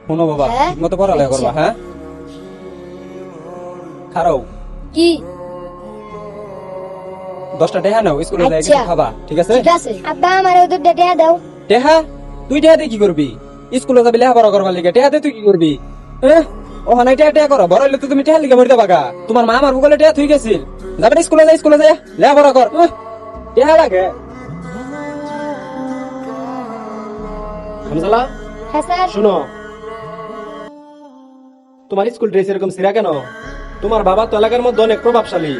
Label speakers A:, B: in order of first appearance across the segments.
A: শোনো বাবা, ঠিক মতো পড়ালেখা করবা, হ্যাঁ? খারাও
B: কি
A: 10টা টাকা নাও, স্কুলে যাই কিছু খাবা, ঠিক আছে?
B: ঠিক আছে আব্বা আমার ওদের টাকা দাও।
A: টেহা তুই টেহা দিয়ে কি করবি? স্কুলে যাবি লেখাপড়া করবার লিগে, টেহা দিয়ে তুই কি করবি? ওখানে টেহা টেহা করো, বড় হইলে তো তুমি টেহা লিগে মরতে পাগা। তোমার মা আমার ভূগোলে টেহা থুই গেছিল, যাবে না স্কুলে যাই লেখাপড়া কর। টেহা লাগে।
C: হামজালা,
B: হ্যাঁ স্যার।
C: শুনো, তোমার স্কুল ড্রেস এরকম ছিঁড়া কেন? তোমার বাবা তো এলাকার মধ্যে অনেক প্রভাবশালী,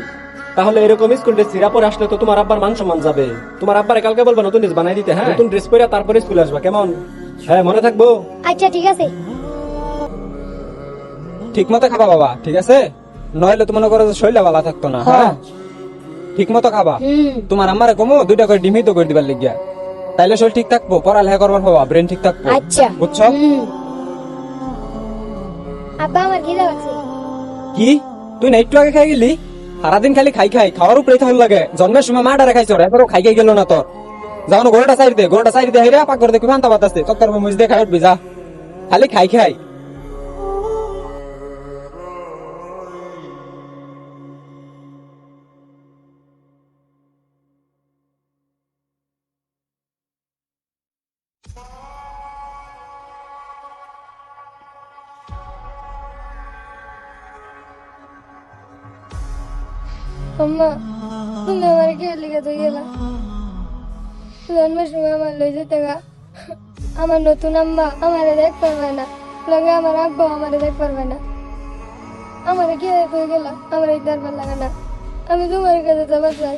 C: তাহলে এরকম স্কুল ড্রেস ছিঁড়া পরে আসলে তো তোমার আব্বার মান সম্মান যাবে। তোমার আব্বারে কালকে বলবা নতুন ড্রেস বানাই দিতে, হ্যাঁ? নতুন ড্রেস পরে তারপরে স্কুলে আসবা, কেমন? হ্যাঁ, মনে থাকবো।
B: আচ্ছা ঠিক আছে।
A: ঠিক মতো খাবা বাবা, ঠিক আছে? নইলে তো মনে করো যে শরীরটা ভালো থাকতো না। হ্যাঁ, ঠিক মতো খাবা। তোমার আমারে কমো 2টা করে ডিমই তো করে দিবার লিগিয়া, তাইলে শরীর ঠিক থাকবো, পড়ালেখা করবার হবা, ব্রেন ঠিক থাকবো।
B: আচ্ছা
A: বুঝছো?
B: আব্বা আমার খিদা লাগছে।
A: কি তুই না একটু আগে খাই গেলি? সারাদিন খালি খাই খাওয়ার উপরে থাকলে লাগে। জন্মের সময় মা ডারে খাইছ, এরপরও খাই গেল না তোর। যাও না, গোলটা সাইড দে হেরা পাক করে দেখবি ফান্তা বাতাসে তত্তর মুজ দিয়ে খাই উঠবি, যা খালি খাই।
B: আম্মা তুমি আমার কে লিখে তো গেলা, জন্মের সময় আমার লই যেতে গা। আমার নতুন আম্মা আমারে দেখ পারবে না, লগে আমার আব্বা আমারে দেখ পারবে না। আমারে কে কই গেলা, আমার এই দরবার লাগে না। আমি তোমার কাছে যাবার চাই,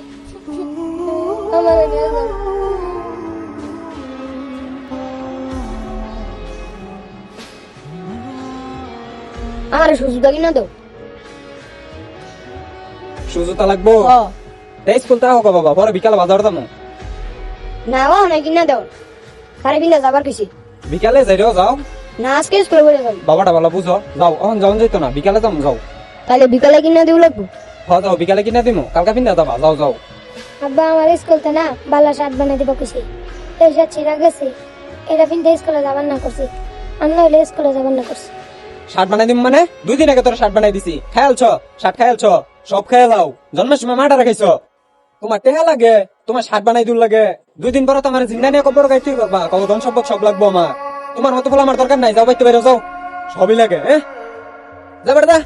B: আমারে নিয়ে যাও। আমার সুযোগটা কিনা দাও।
A: সুজুতা লাগবো, স্কুল তা হোক বাবা, পরে বিকালে বাজার দামো।
B: না ও না কিনা দাও, সারে বিনা যাবার কিছু
A: বিকালে যাই যাও,
B: না আজকে স্কুলে বলে যাবো।
A: বাবাটা ভালো বুঝো, যাও এখন যাও যাইতো না, বিকালে যাও যাও।
B: তাহলে বিকালে কিনা দিব লাগবো।
A: হ্যাঁ যাও, বিকালে কিনা দিমো, কালকা পিন্দা যাবা, যাও।
B: আব্বা আমার স্কুলতে না বালা শার্ট বানাই দিব কিছু, এই শার্ট ছিঁড়া গেছে, এটা পিনতে স্কুলে যাবার না করছি, আর নইলে স্কুলে যাবার না করছি।
A: শার্ট বানাই দিম মানে 2 দিন আগে তোর শার্ট বানাই দিছি, খেয়ালছ শার্ট খেয়ালছ, সব খেয়ালাও। জন্মের সময় মাটা রাখাইছ, তোমার টেহা লাগে, তোমার শার্ট বানাই দূর লাগে। 2 দিন পরে তো আমার জিন্দা নিয়ে কবর গাইতে করবা, কত ধন সম্পদ সব লাগবো আমার। তোমার মতো বলে আমার দরকার নাই, যাও বাইতে বেরো যাও, সবই লাগে। যাবার দা